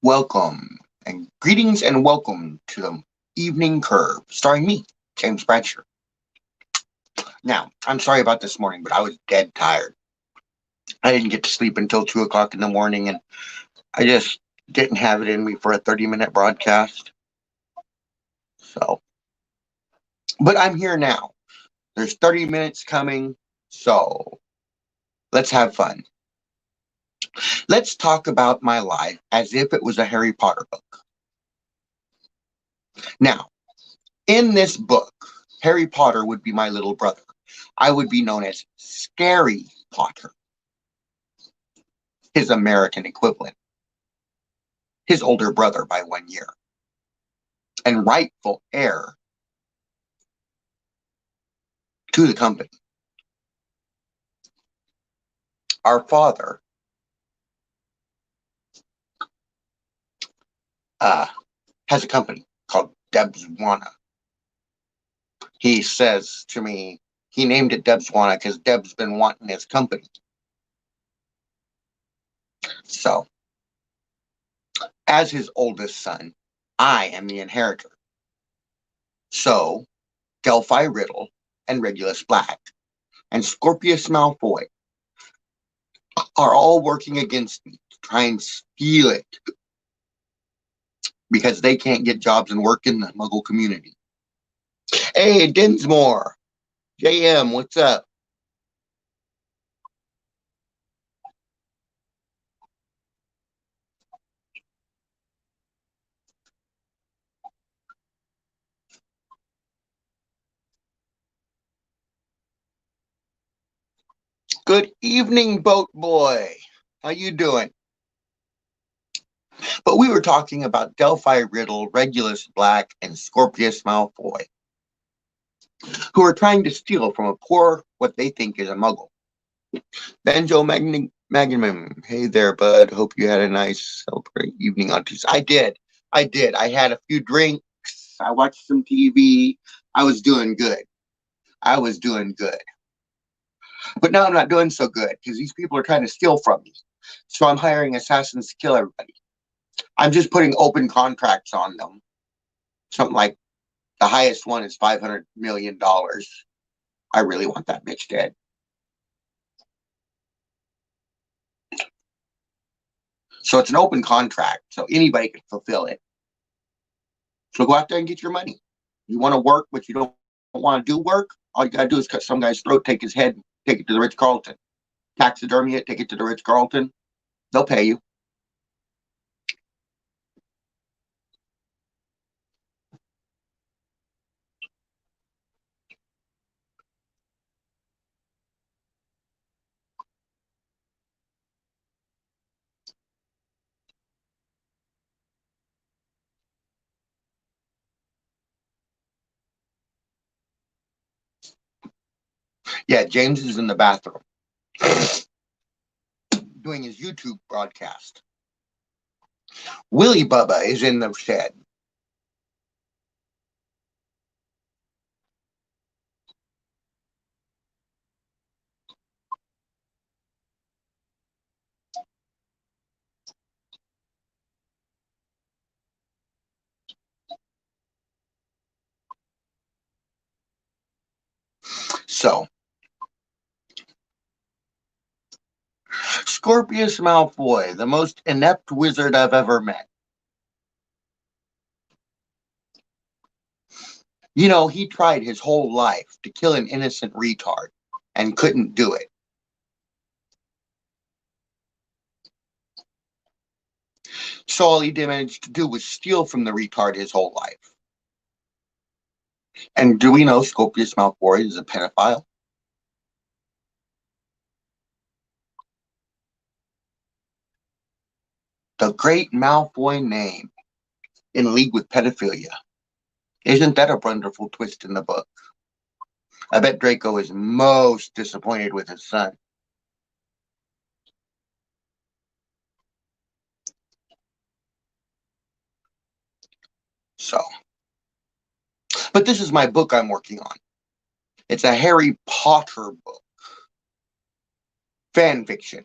Welcome and greetings and welcome to the Evening Curve, starring me, James Bradsher. Now, I'm sorry about this morning, but I was dead tired. I didn't get to sleep until 2 o'clock in the morning, and I just didn't have it in me for a 30-minute broadcast. So, but I'm here now. There's 30 minutes coming, so let's have fun. Let's talk about my life as if it was a Harry Potter book. Now, in this book, Harry Potter would be my little brother. I would be known as Scary Potter, his American equivalent, his older brother by 1 year, and rightful heir to the company. Our father uh, has a company called Debswana. He says to me, he named it Debswana because Deb's been wanting his company. So, as his oldest son, I am the inheritor. So, Delphi Riddle and Regulus Black and Scorpius Malfoy are all working against me to try and steal it because they can't get jobs and work in the Muggle community. Hey, Dinsmore, JM, what's up? Good evening, boat boy. How you doing? But we were talking about Delphi Riddle, Regulus Black, and Scorpius Malfoy, who are trying to steal from a poor, what they think is a Muggle. Banjo Magnum. Hey there, bud. Hope you had a nice celebrate evening on Tuesday. I did. I had a few drinks. I watched some TV. I was doing good. I was doing good. But now I'm not doing so good because these people are trying to steal from me. So I'm hiring assassins to kill everybody. I'm just putting open contracts on them. Something like the highest one is $500 million. I really want that bitch dead. So it's an open contract, so anybody can fulfill it. So go out there and get your money. You want to work, but you don't want to do work. All you got to do is cut some guy's throat, take his head, take it to the Ritz Carlton, taxidermy it, take it to the Ritz Carlton. They'll pay you. Yeah, James is in the bathroom doing his YouTube broadcast. Willie Bubba is in the shed. So, Scorpius Malfoy, the most inept wizard I've ever met. You know, he tried his whole life to kill an innocent retard and couldn't do it. So all he managed to do was steal from the retard his whole life. And do we know Scorpius Malfoy is a pedophile? The great Malfoy name in league with pedophilia. Isn't that a wonderful twist in the book? I bet Draco is most disappointed with his son. So, but this is my book I'm working on. It's a Harry Potter book, fan fiction.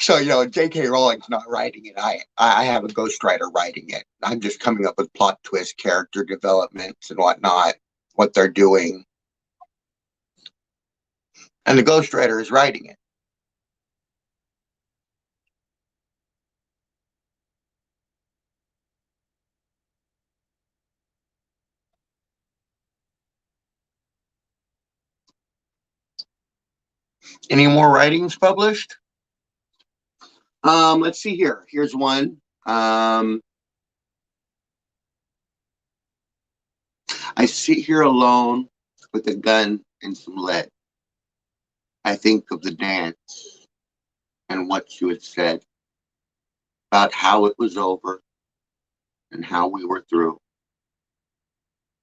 So, J.K. Rowling's not writing it. I have a ghostwriter writing it. I'm just coming up with plot twist, character developments, and whatnot, what they're doing. And the ghostwriter is writing it. Any more writings published? Let's see here. Here's one. I sit here alone with a gun and some lead. I think of the dance and what you had said about how it was over and how we were through.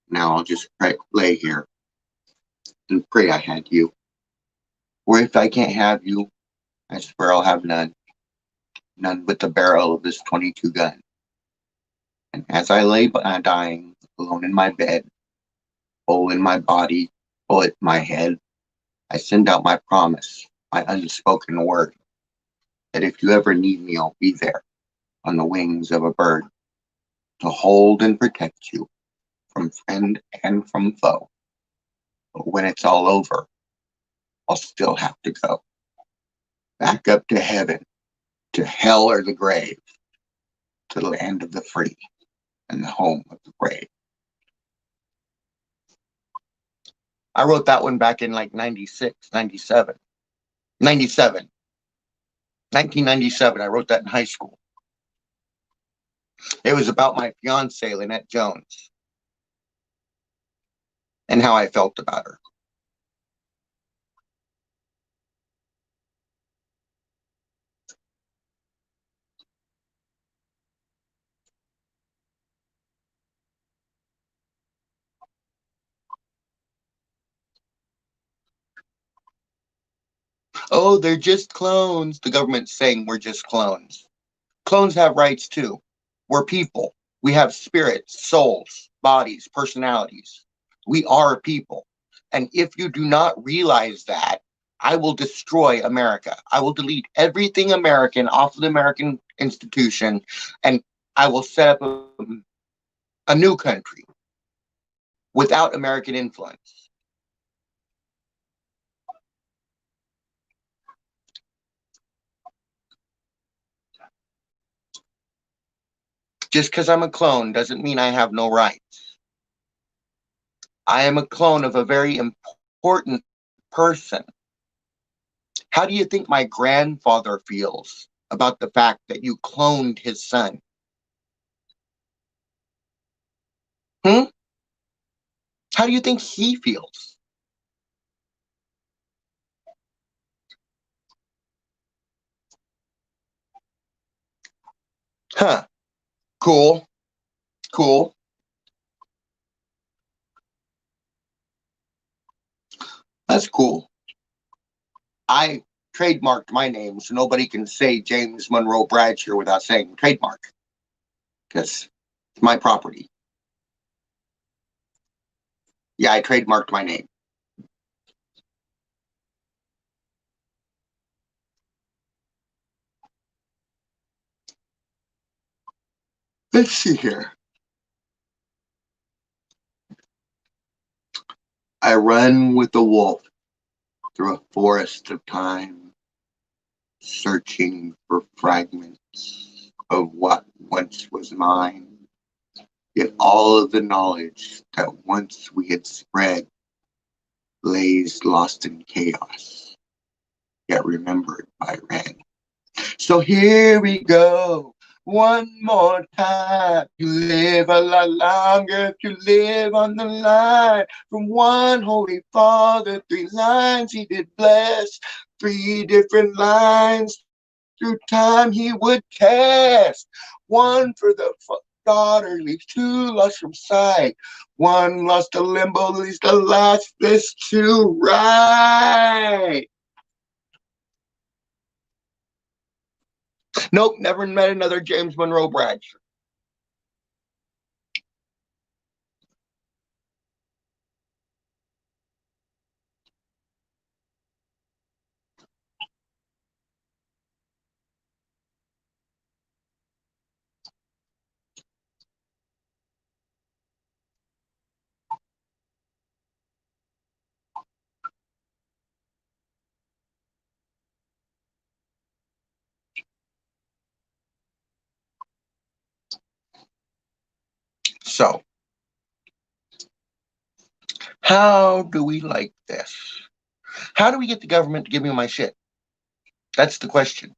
Now I'll just lay here and pray I had you. Or if I can't have you, I swear I'll have none. None but the barrel of this 22 gun. And as I lay dying, alone in my bed, hole in my body, bullet in my head, I send out my promise, my unspoken word, that if you ever need me, I'll be there on the wings of a bird to hold and protect you from friend and from foe. But when it's all over, I'll still have to go back up to heaven, to hell or the grave, to the land of the free and the home of the brave. I wrote that one back in like 96, 97, 97, 1997. I wrote that in high school. It was about my fiance, Lynette Jones, and how I felt about her. Oh, they're just clones. The government's saying we're just clones. Clones have rights too. We're people. We have spirits, souls, bodies, personalities. We are people. And if you do not realize that, I will destroy America. I will delete everything American off of the American institution, and I will set up a new country without American influence. Just because I'm a clone doesn't mean I have no rights. I am a clone of a very important person. How do you think my grandfather feels about the fact that you cloned his son? Hmm? How do you think he feels? Huh. Cool. Cool. That's cool. I trademarked my name so nobody can say James Monroe Bradsher without saying trademark because it's my property. Yeah, I trademarked my name. Let's see here. I run with the wolf through a forest of time, searching for fragments of what once was mine. Yet all of the knowledge that once we had spread lays lost in chaos, yet remembered by Ren. So here we go, one more time. You live a lot longer if you live on the line. From one Holy Father, 3 lines he did bless, 3 different lines through time he would cast. One for the daughter leaves 2 lost from sight. One lost a limbo leaves the last this to right. Nope, never met another James Monroe Bradsher. So, how do we like this? How do we get the government to give me my shit? That's the question.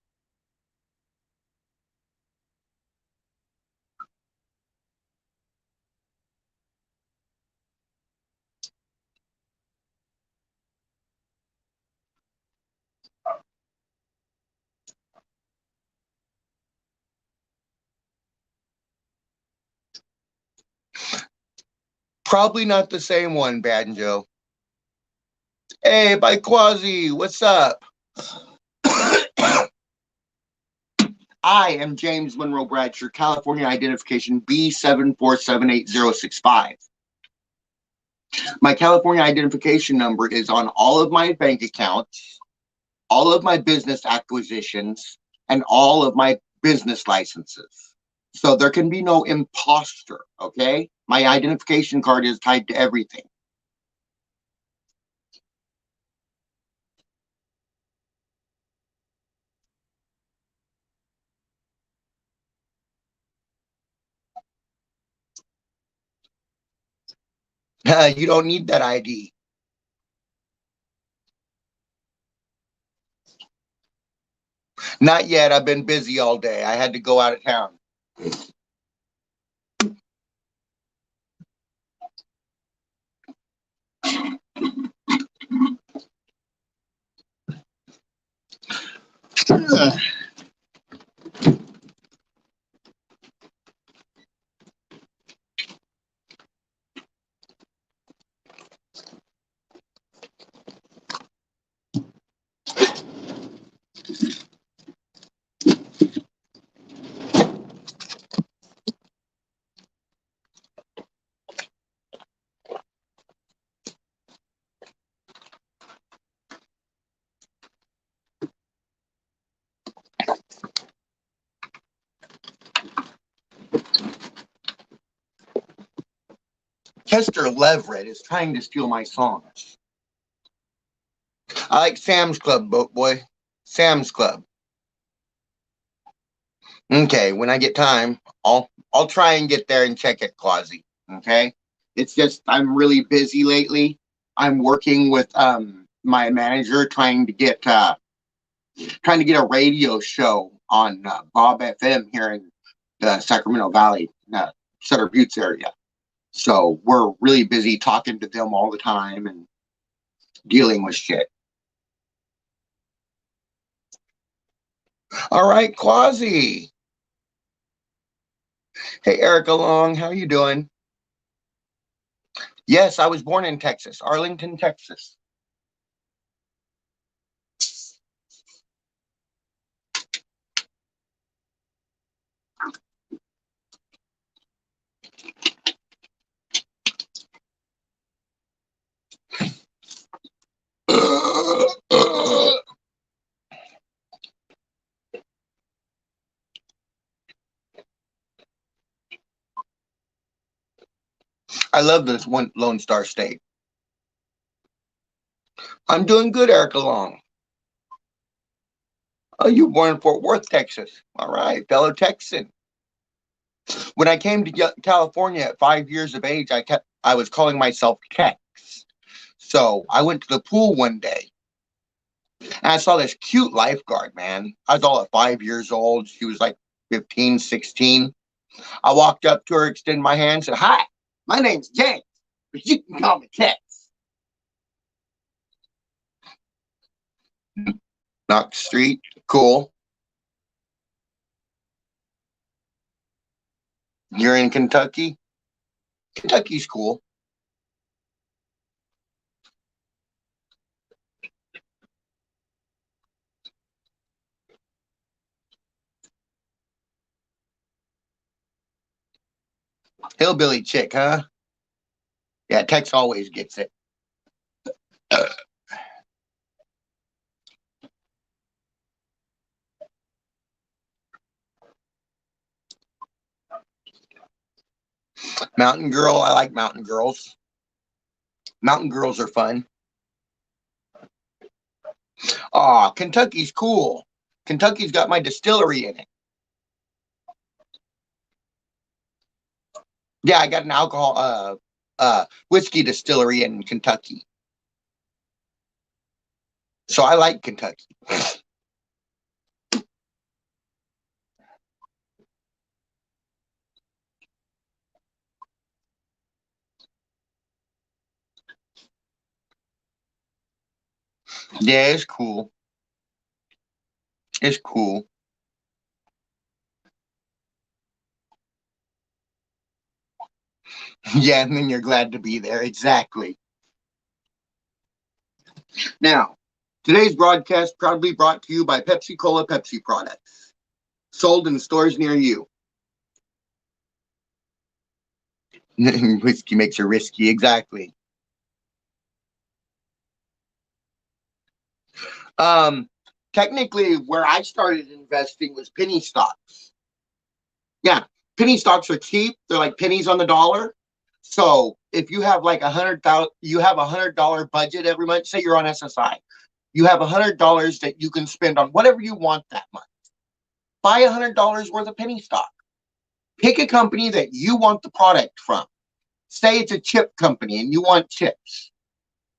Probably not the same one, Banjo. Hey, by Quasi, what's up? I am James Monroe Bradsher, California identification B74786065. My California identification number is on all of my bank accounts, all of my business acquisitions, and all of my business licenses. So there can be no imposter, okay? My identification card is tied to everything. You don't need that ID. Not yet. I've been busy all day. I had to go out of town. Chester Leverett is trying to steal my songs. I like Sam's Club, boat boy. Sam's Club. Okay, when I get time, I'll try and get there and check it, Quasi. Okay, it's just I'm really busy lately. I'm working with my manager trying to get a radio show on Bob FM here in the Sacramento Valley, Sutter Buttes area. So we're really busy talking to them all the time and dealing with shit. All right, Quasi. Hey, Erica Long, how you doing? Yes, I was born in Texas, Arlington, Texas. I love this one Lone Star State. I'm doing good, Erica Long. Oh, you were born in Fort Worth, Texas. All right, fellow Texan. When I came to California at 5 years of age, I was calling myself Tex. So I went to the pool one day and I saw this cute lifeguard, man. I was all at 5 years old. She was like 15, 16. I walked up to her, extended my hand, said, "Hi, my name's James, but you can call me Tex." Knox Street, cool. You're in Kentucky? Kentucky's cool. Hillbilly chick, huh? Yeah, Tex always gets it. Mountain girl, I like mountain girls. Mountain girls are fun. Aw, Kentucky's cool. Kentucky's got my distillery in it. Yeah, I got an whiskey distillery in Kentucky. So I like Kentucky. Yeah, it's cool. It's cool. Yeah, and then you're glad to be there. Exactly. Now, today's broadcast proudly brought to you by Pepsi Cola Pepsi products, sold in stores near you. Whiskey makes you risky. Exactly. Um, Technically, where I started investing was penny stocks. Yeah, penny stocks are cheap. They're like pennies on the dollar. So if you have like you have $100 budget every month. Say you're on SSI, you have $100 that you can spend on whatever you want that month. Buy $100 worth of penny stock. Pick a company that you want the product from. Say it's a chip company and you want chips.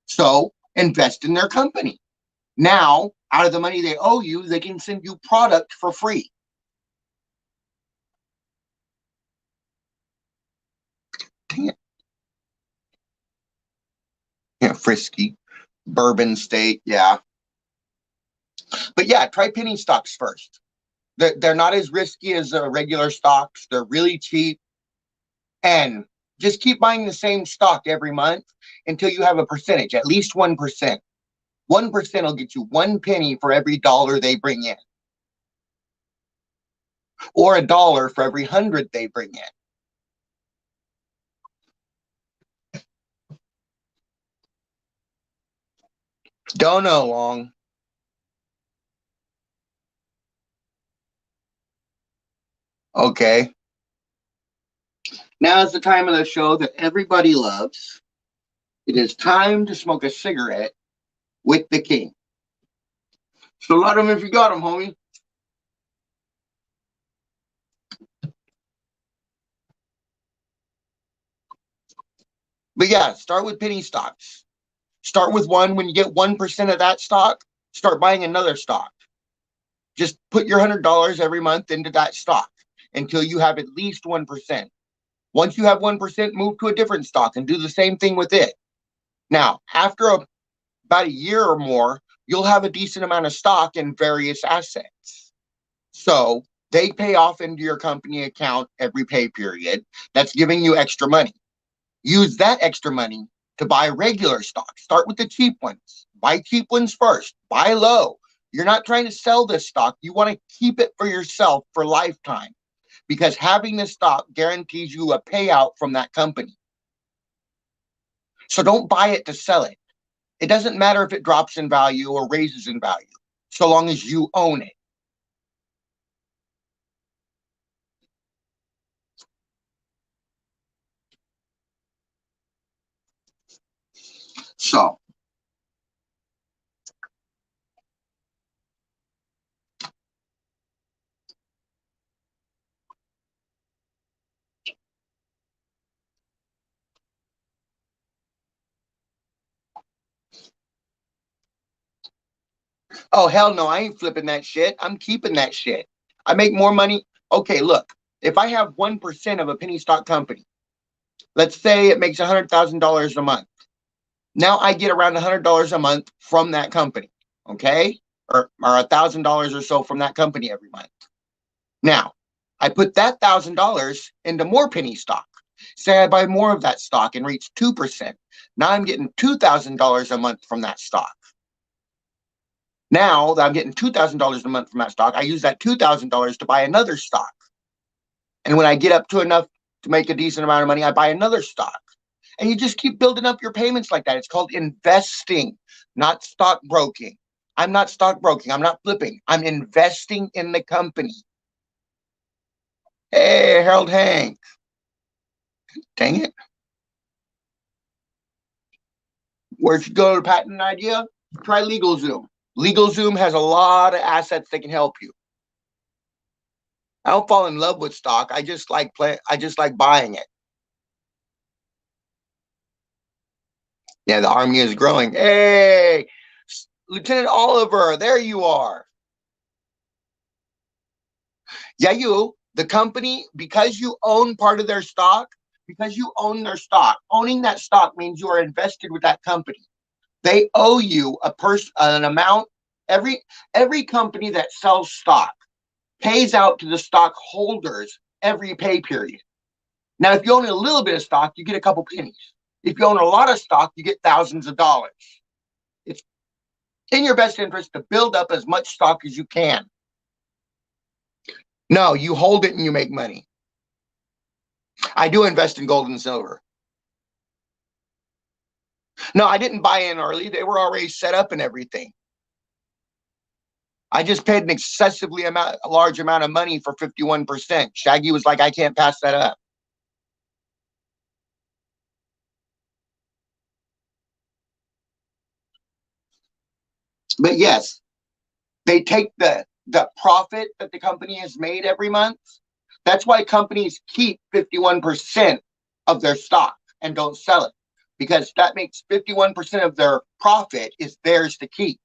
So invest in their company. Now, out of the money they owe you, they can send you product for free. Dang it. Yeah, Frisky, Bourbon State. Yeah. But yeah, try penny stocks first. They're not as risky as regular stocks. They're really cheap. And just keep buying the same stock every month until you have a percentage, at least 1%. 1% will get you 1 penny for every dollar they bring in, or $1 for every 100 they bring in. Don't know long. Okay. Now is the time of the show that everybody loves. It is time to smoke a cigarette with the king. So let them if you got them, homie. But yeah, start with penny stocks. Start with one. When you get 1% of that stock, start buying another stock. Just put your $100 every month into that stock until you have at least 1%. Once you have 1%, move to a different stock and do the same thing with it. Now, after about a year or more, you'll have a decent amount of stock in various assets. So they pay off into your company account every pay period. That's giving you extra money. Use that extra money to buy regular stock. Start with the cheap ones. Buy cheap ones first. Buy low. You're not trying to sell this stock. You want to keep it for yourself for lifetime because having this stock guarantees you a payout from that company. So don't buy it to sell it. It doesn't matter if it drops in value or raises in value, so long as you own it. So, oh, hell no, I ain't flipping that shit. I'm keeping that shit. I make more money. Okay, look, if I have 1% of a penny stock company, let's say it makes $100,000 a month. Now I get around $100 a month from that company, okay? Or $1,000 or so from that company every month. Now, I put that $1,000 into more penny stock. Say I buy more of that stock and reach 2%. Now I'm getting $2,000 a month from that stock. Now that I'm getting $2,000 a month from that stock, I use that $2,000 to buy another stock. And when I get up to enough to make a decent amount of money, I buy another stock. And you just keep building up your payments like that. It's called investing, not stockbroking. I'm not stockbroking. I'm not flipping. I'm investing in the company. Hey, Harold Hank. Dang it. Where'd you go to patent idea? Try LegalZoom. LegalZoom has a lot of assets that can help you. I don't fall in love with stock. I just like buying it. Yeah, the army is growing. Hey, Lieutenant Oliver, there you are. Yeah, the company, because you own part of their stock, because you own their stock, owning that stock means you are invested with that company. They owe you an amount. Every company that sells stock pays out to the stockholders every pay period. Now, if you own a little bit of stock, you get a couple pennies. If you own a lot of stock, you get thousands of dollars. It's in your best interest to build up as much stock as you can. No, you hold it and you make money. I do invest in gold and silver. No, I didn't buy in early. They were already set up and everything. I just paid an a large amount of money for 51%. Shaggy was like, I can't pass that up. But yes, they take the profit that the company has made every month. That's why companies keep 51% of their stock and don't sell it, because that makes 51% of their profit is theirs to keep.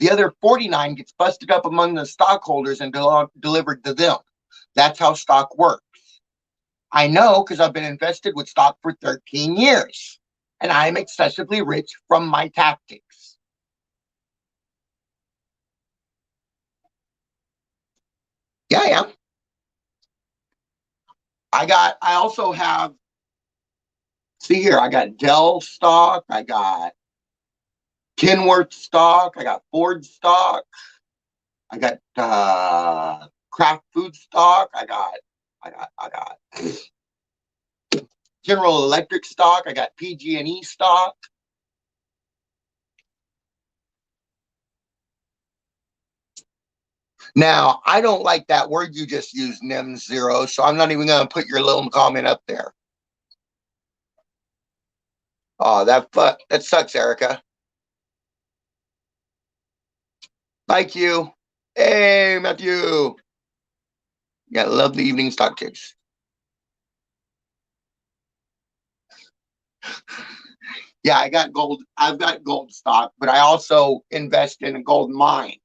The other 49 gets busted up among the stockholders and delivered to them. That's how stock works. I know because I've been invested with stock for 13 years and I'm excessively rich from my tactics. Yeah, yeah. I also have, see here, I got Dell stock, I got Kenworth stock, I got Ford stock, I got Kraft Food stock, I got General Electric stock, I got PG&E stock. Now, I don't like that word you just used, NIM zero, so I'm not even going to put your little comment up there. Oh, that sucks, Erica. Like you. Hey, Matthew. Yeah, love the evening stock tips. Yeah, I got gold. I've got gold stock, but I also invest in a gold mine.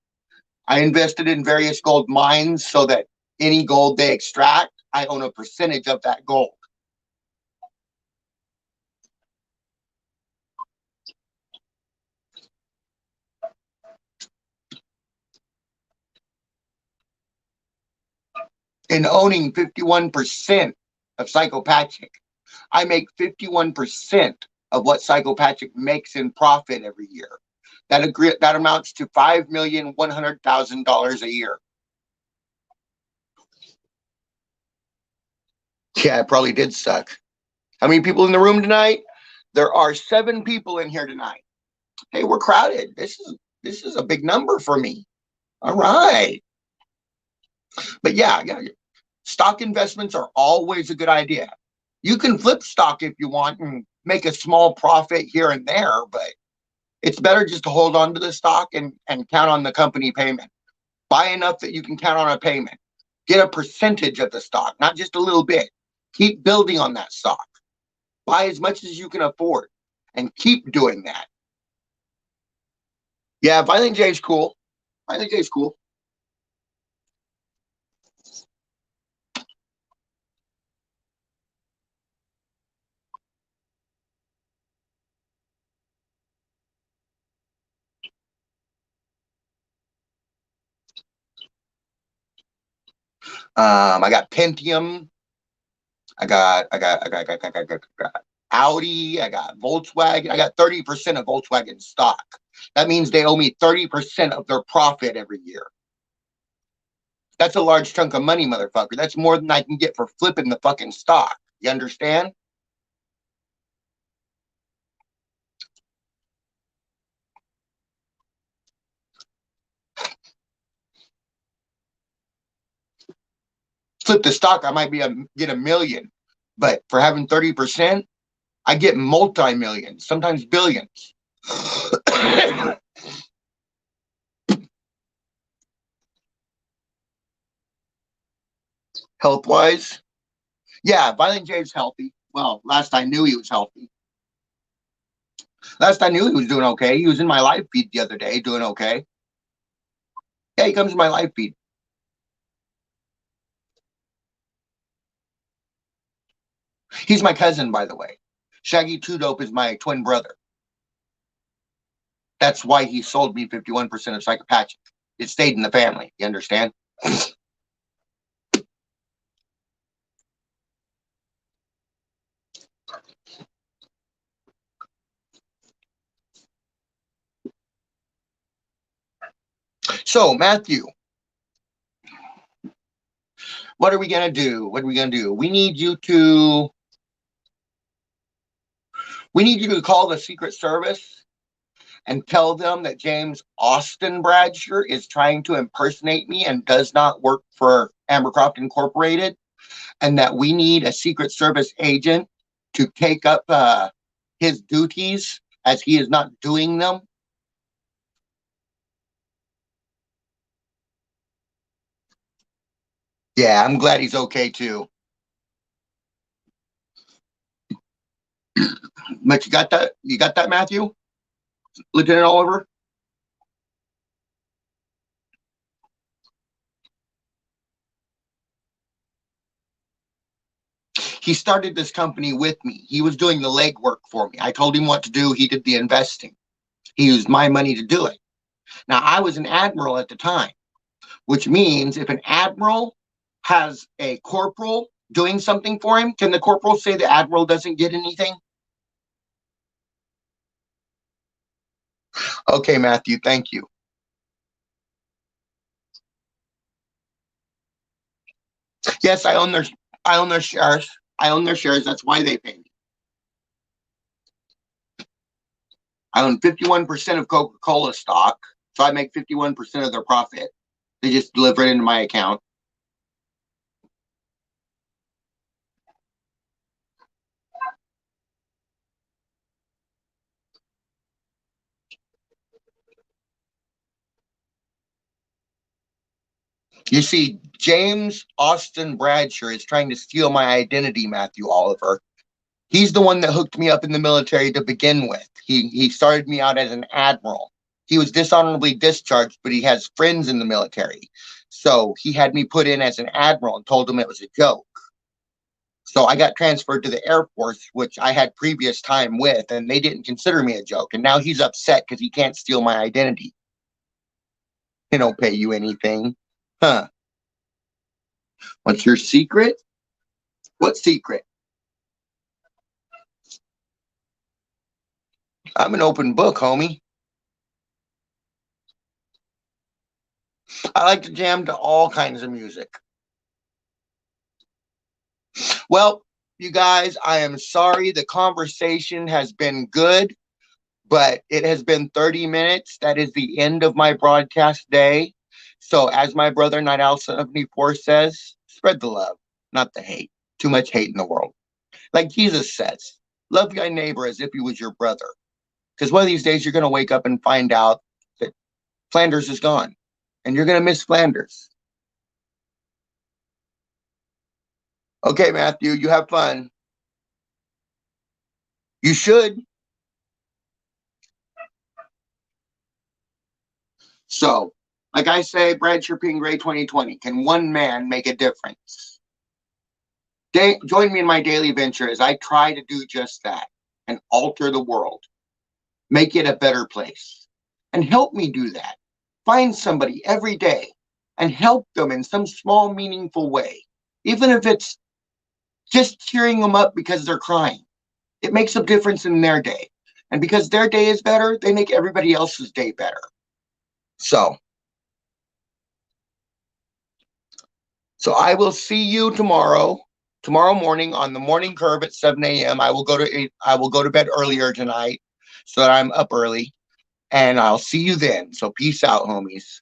I invested in various gold mines so that any gold they extract, I own a percentage of that gold. In owning 51% of psychopathic, I make 51% of what psychopathic makes in profit every year. That amounts to $5,100,000 a year. Yeah, it probably did suck. How many people in the room tonight? There are 7 people in here tonight. Hey, we're crowded. This is a big number for me. All right. But yeah. Stock investments are always a good idea. You can flip stock if you want and make a small profit here and there, but it's better just to hold on to the stock and count on the company payment. Buy enough that you can count on a payment. Get a percentage of the stock, not just a little bit. Keep building on that stock. Buy as much as you can afford and keep doing that. Yeah, Violent J's cool. Violent J's cool. I got Pentium. I got Audi. I got Volkswagen. I got 30% of Volkswagen stock. That means they owe me 30% of their profit every year. That's a large chunk of money, motherfucker. That's more than I can get for flipping the fucking stock. You understand? Flip the stock, I might get a million, but for having 30%, I get multi-millions, sometimes billions. Health wise, yeah, Violent J's healthy. Well, last I knew he was healthy. Last I knew, he was doing okay. He was in my live feed the other day, doing okay. Yeah, he comes to my live feed. He's my cousin, by the way. Shaggy Two Dope is my twin brother. That's why he sold me 51% of Psychopathic. It stayed in the family. You understand? So, Matthew, what are we going to do? What are we going to do? We need you to call the Secret Service and tell them that James Austin Bradsher is trying to impersonate me and does not work for Ambercroft Incorporated, and that we need a Secret Service agent to take up his duties as he is not doing them. Yeah, I'm glad he's okay too. But you got that? You got that, Matthew? Lieutenant Oliver? He started this company with me. He was doing the legwork for me. I told him what to do. He did the investing. He used my money to do it. Now, I was an admiral at the time, which means if an admiral has a corporal doing something for him, can the corporal say the admiral doesn't get anything? Okay, Matthew, thank you. Yes, I own their shares. I own their shares. That's why they pay me. I own 51% of Coca-Cola stock, so I make 51% of their profit. They just deliver it into my account. You see, James Austin Bradsher is trying to steal my identity, Matthew Oliver. He's the one that hooked me up in the military to begin with. He started me out as an admiral. He was dishonorably discharged, but he has friends in the military. So he had me put in as an admiral and told him it was a joke. So I got transferred to the Air Force, which I had previous time with, and they didn't consider me a joke. And now he's upset because he can't steal my identity. He don't pay you anything. Huh. What's your secret? What secret? I'm an open book, homie. I like to jam to all kinds of music. Well, you guys, I am sorry. The conversation has been good, but it has been 30 minutes. That is the end of my broadcast day. So, as my brother Night Owl 74 says, spread the love, not the hate. Too much hate in the world. Like Jesus says, love thy neighbor as if he was your brother. Because one of these days you're going to wake up and find out that Flanders is gone and you're going to miss Flanders. Okay, Matthew, you have fun. You should. So, like I say, Bradsher Gray 2020, can one man make a difference? Join me in my daily venture as I try to do just that and alter the world, make it a better place, and help me do that. Find somebody every day and help them in some small, meaningful way, even if it's just cheering them up because they're crying. It makes a difference in their day. And because their day is better, they make everybody else's day better. So, I will see you tomorrow morning on the morning curve at 7 a.m. I will go to bed earlier tonight so that I'm up early, and I'll see you then. So peace out, homies.